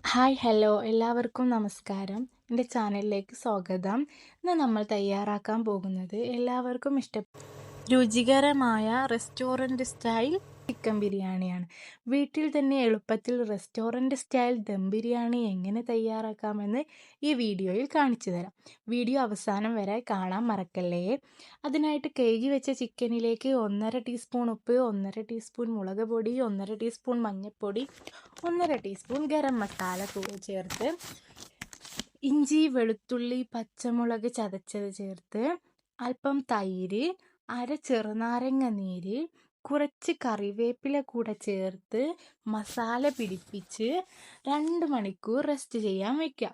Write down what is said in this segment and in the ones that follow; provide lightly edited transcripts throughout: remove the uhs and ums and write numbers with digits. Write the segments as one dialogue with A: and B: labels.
A: Hi hello എല്ലാവർക്കും നമസ്കാരം. എൻ്റെ ചാനലിലേക്ക് സ്വാഗതം. ഇന്ന് നമ്മൾ തയ്യാറാക്കാൻ പോകുന്നത് എല്ലാവർക്കും രുചികരമായ റെസ്റ്റോറൻറ്റ് സ്റ്റൈൽ ചിക്കൻ ബിരിയാണിയാണ്. വീട്ടിൽ തന്നെ എളുപ്പത്തിൽ റെസ്റ്റോറൻറ്റ് സ്റ്റൈൽ ദം ബിരിയാണി എങ്ങനെ തയ്യാറാക്കാമെന്ന് ഈ വീഡിയോയിൽ കാണിച്ചു തരാം. വീഡിയോ അവസാനം വരെ കാണാൻ മറക്കല്ലേ. അതിനായിട്ട് കഴുകി വെച്ച ചിക്കനിലേക്ക് 1.5 ടീസ്പൂൺ ഉപ്പ്, 1.5 ടീസ്പൂൺ മുളക് പൊടി, 1.5 ടീസ്പൂൺ മഞ്ഞൾപ്പൊടി, 1.5 ടീസ്പൂൺ ഗരം മസാല ചേർത്ത്, ഇഞ്ചി വെളുത്തുള്ളി പച്ചമുളക് ചതച്ചത് ചേർത്ത്, അല്പം തൈര്, അര ചെറുനാരങ്ങ നീര്, കുറച്ച് കറിവേപ്പില കൂടെ ചേർത്ത് മസാല പിടിപ്പിച്ച് 2 മണിക്കൂർ റെസ്റ്റ് ചെയ്യാൻ വയ്ക്കാം.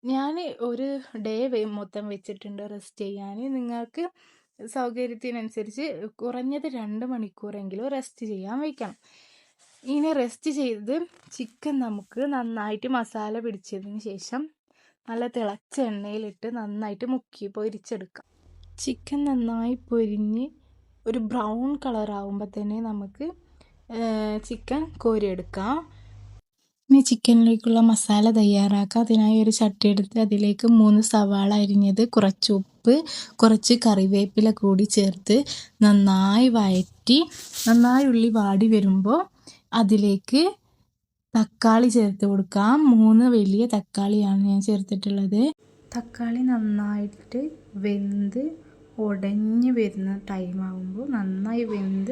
A: ഞാൻ ഒരു ഡേ മൊത്തം വെച്ചിട്ടുണ്ട് റെസ്റ്റ് ചെയ്യാൻ. നിങ്ങൾക്ക് സൗകര്യത്തിനനുസരിച്ച് കുറഞ്ഞത് 2 മണിക്കൂറെങ്കിലും റെസ്റ്റ് ചെയ്യാൻ വയ്ക്കണം. ഇങ്ങനെ റെസ്റ്റ് ചെയ്ത് ചിക്കൻ നമുക്ക് നന്നായിട്ട് മസാല പിടിച്ചതിന് ശേഷം നല്ല തിളച്ച എണ്ണയിലിട്ട് നന്നായിട്ട് മുക്കി പൊരിച്ചെടുക്കാം. ചിക്കൻ നന്നായി പൊരിഞ്ഞ് ഒരു ബ്രൗൺ കളറാകുമ്പോൾ തന്നെ നമുക്ക് ചിക്കൻ കോരിയെടുക്കാം. ഇനി ചിക്കനിലേക്കുള്ള മസാല തയ്യാറാക്കാം. അതിനായി ഒരു ചട്ടി എടുത്ത് അതിലേക്ക് 3 സവാള അരിഞ്ഞത്, കുറച്ച് ഉപ്പ്, കുറച്ച് കറിവേപ്പില കൂടി ചേർത്ത് നന്നായി വഴറ്റി, നന്നായി ഉള്ളി വാടി വരുമ്പോൾ അതിലേക്ക് തക്കാളി ചേർത്ത് കൊടുക്കാം. 3 വലിയ തക്കാളിയാണ് ഞാൻ ചേർത്തിട്ടുള്ളത്. തക്കാളി നന്നായിട്ട് വെന്ത് ഉടഞ്ഞ് വരുന്ന ടൈമാകുമ്പോൾ, നന്നായി വെന്ത്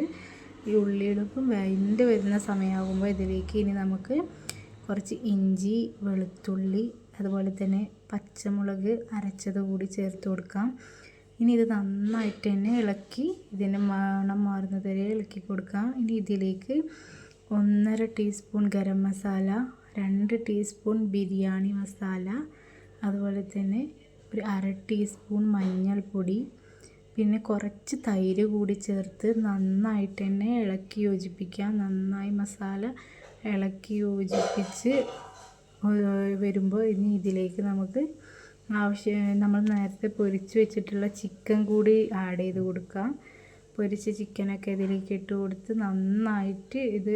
A: ഈ ഉള്ളിയെടുപ്പും വെന്ത് വരുന്ന സമയമാകുമ്പോൾ ഇതിലേക്ക് ഇനി നമുക്ക് കുറച്ച് ഇഞ്ചി, വെളുത്തുള്ളി, അതുപോലെ തന്നെ പച്ചമുളക് അരച്ചത് കൂടി ചേർത്ത് കൊടുക്കാം. ഇനി ഇത് നന്നായിട്ട് തന്നെ ഇളക്കി ഇതിൻ്റെ മണം മാറുന്നത് വരെ ഇളക്കി കൊടുക്കാം. ഇനി ഇതിലേക്ക് 1.5 ടീസ്പൂൺ ഗരം മസാല, 2 ടീസ്പൂൺ ബിരിയാണി മസാല, അതുപോലെ തന്നെ ഒരു 1/2 ടീസ്പൂൺ മഞ്ഞൾപ്പൊടി, പിന്നെ കുറച്ച് തൈര് കൂടി ചേർത്ത് നന്നായിട്ട് തന്നെ ഇളക്കി യോജിപ്പിക്കാം. നന്നായി മസാല ഇളക്കി യോജിപ്പിച്ച് വരുമ്പോൾ ഇനി ഇതിലേക്ക് നമുക്ക് നമ്മൾ നേരത്തെ പൊരിച്ച് വെച്ചിട്ടുള്ള ചിക്കൻ കൂടി ആഡ് ചെയ്ത് കൊടുക്കാം. പൊരിച്ച ചിക്കനൊക്കെ ഇതിലേക്ക് ഇട്ട് കൊടുത്ത് നന്നായിട്ട് ഇത്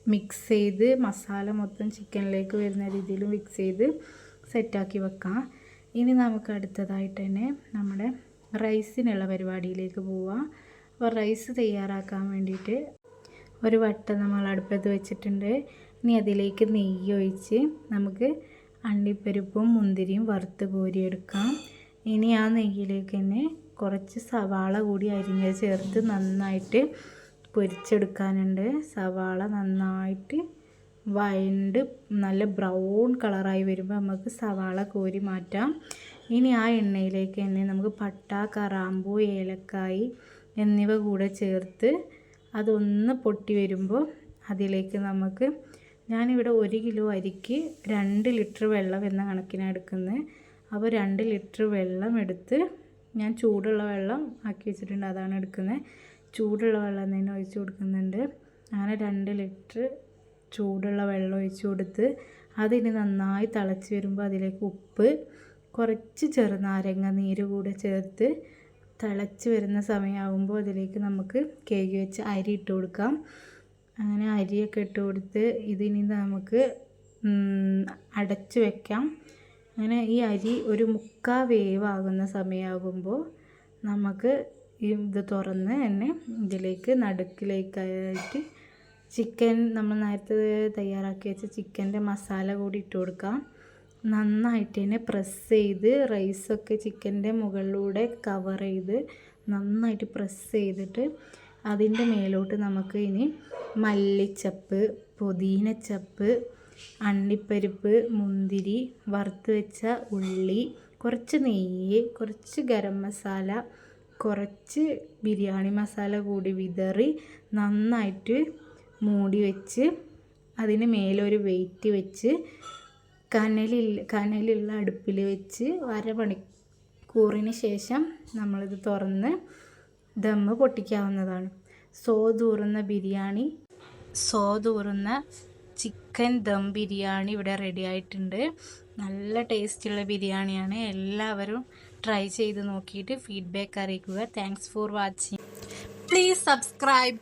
A: മിക്സ് ചെയ്ത് മസാല മൊത്തം ചിക്കനിലേക്ക് വരുന്ന രീതിയിൽ മിക്സ് ചെയ്ത് സെറ്റാക്കി വെക്കാം. ഇനി നമുക്ക് അടുത്തതായിട്ട് തന്നെ നമ്മുടെ റൈസിനുള്ള പരിപാടിയിലേക്ക് പോവാം. അപ്പോൾ റൈസ് തയ്യാറാക്കാൻ വേണ്ടിയിട്ട് ഒരു വട്ടം നമ്മൾ അടുപ്പത്ത് വെച്ചിട്ടുണ്ട്. ഇനി അതിലേക്ക് നെയ്യ് ഒഴിച്ച് നമുക്ക് അണ്ടിപ്പരിപ്പും മുന്തിരിയും വറുത്ത് കോരിയെടുക്കാം. ഇനി ആ നെയ്യിലേക്ക് തന്നെ കുറച്ച് സവാള കൂടി അരിഞ്ഞത് ചേർത്ത് നന്നായിട്ട് പൊരിച്ചെടുക്കാനുണ്ട്. സവാള നന്നായിട്ട് വഴണ്ട് നല്ല ബ്രൗൺ കളറായി വരുമ്പോൾ നമുക്ക് സവാള കോരി മാറ്റാം. ഇനി ആ എണ്ണയിലേക്ക് തന്നെ നമുക്ക് പട്ട, കറാമ്പൂ, ഏലക്കായ് എന്നിവ കൂടെ ചേർത്ത് അതൊന്ന് പൊട്ടി വരുമ്പോൾ അതിലേക്ക് നമുക്ക്, ഞാനിവിടെ 1 കിലോ അരിക്ക് 2 ലിറ്റർ വെള്ളം എന്ന കണക്കിനാണ് എടുക്കുന്നത്. അപ്പോൾ 2 ലിറ്റർ വെള്ളം എടുത്ത് ഞാൻ ചൂടുള്ള വെള്ളം ആക്കി വെച്ചിട്ടുണ്ട്, അതാണ് എടുക്കുന്നത്. ചൂടുള്ള വെള്ളം തന്നെ ഒഴിച്ച് കൊടുക്കുന്നുണ്ട്. അങ്ങനെ 2 ലിറ്റർ ചൂടുള്ള വെള്ളം ഒഴിച്ച് കൊടുത്ത് അതിന് നന്നായി തിളച്ച് വരുമ്പോൾ അതിലേക്ക് ഉപ്പ്, കുറച്ച് ചെറുനാരങ്ങ നീര് കൂടെ ചേർത്ത് തിളച്ച് വരുന്ന സമയമാകുമ്പോൾ അതിലേക്ക് നമുക്ക് കഴുകി വെച്ച് അരി ഇട്ട് കൊടുക്കാം. അങ്ങനെ അരിയൊക്കെ ഇട്ട് കൊടുത്ത് ഇതിനി നമുക്ക് അടച്ച് വെക്കാം. അങ്ങനെ ഈ അരി ഒരു 1/4 വേവാകുന്ന സമയമാകുമ്പോൾ നമുക്ക് ഇത് തുറന്ന് തന്നെ ഇതിലേക്ക് നടുക്കിലേക്കായിട്ട് ചിക്കൻ, നമ്മൾ നേരത്തെ തയ്യാറാക്കി വെച്ച ചിക്കൻ്റെ മസാല കൂടി ഇട്ട് കൊടുക്കാം. നന്നായിട്ട് തന്നെ പ്രസ് ചെയ്ത് റൈസൊക്കെ ചിക്കൻ്റെ മുകളിലൂടെ കവർ ചെയ്ത് നന്നായിട്ട് പ്രസ് ചെയ്തിട്ട് അതിൻ്റെ മേലോട്ട് നമുക്ക് ഇനി മല്ലിച്ചപ്പ്, പുതിനച്ചപ്പ്, അണ്ടിപ്പരിപ്പ്, മുന്തിരി, വറുത്ത് വെച്ച ഉള്ളി, കുറച്ച് നെയ്യ്, കുറച്ച് ഗരം മസാല, കുറച്ച് ബിരിയാണി മസാല കൂടി വിതറി നന്നായിട്ട് മൂടി വെച്ച് അതിന് മേലൊരു വെയിറ്റ് വെച്ച് കനലുള്ള അടുപ്പിൽ വെച്ച് 1/2 മണിക്കൂറിന് ശേഷം നമ്മളിത് തുറന്ന് ദമ്മ് പൊട്ടിക്കാവുന്നതാണ്. സോതൂറുന്ന ചിക്കൻ ദം ബിരിയാണി ഇവിടെ റെഡി ആയിട്ടുണ്ട്. നല്ല ടേസ്റ്റുള്ള ബിരിയാണിയാണ്. എല്ലാവരും ട്രൈ ചെയ്ത് നോക്കിയിട്ട് ഫീഡ്ബാക്ക് അറിയിക്കുക. Thanks for watching. Please subscribe.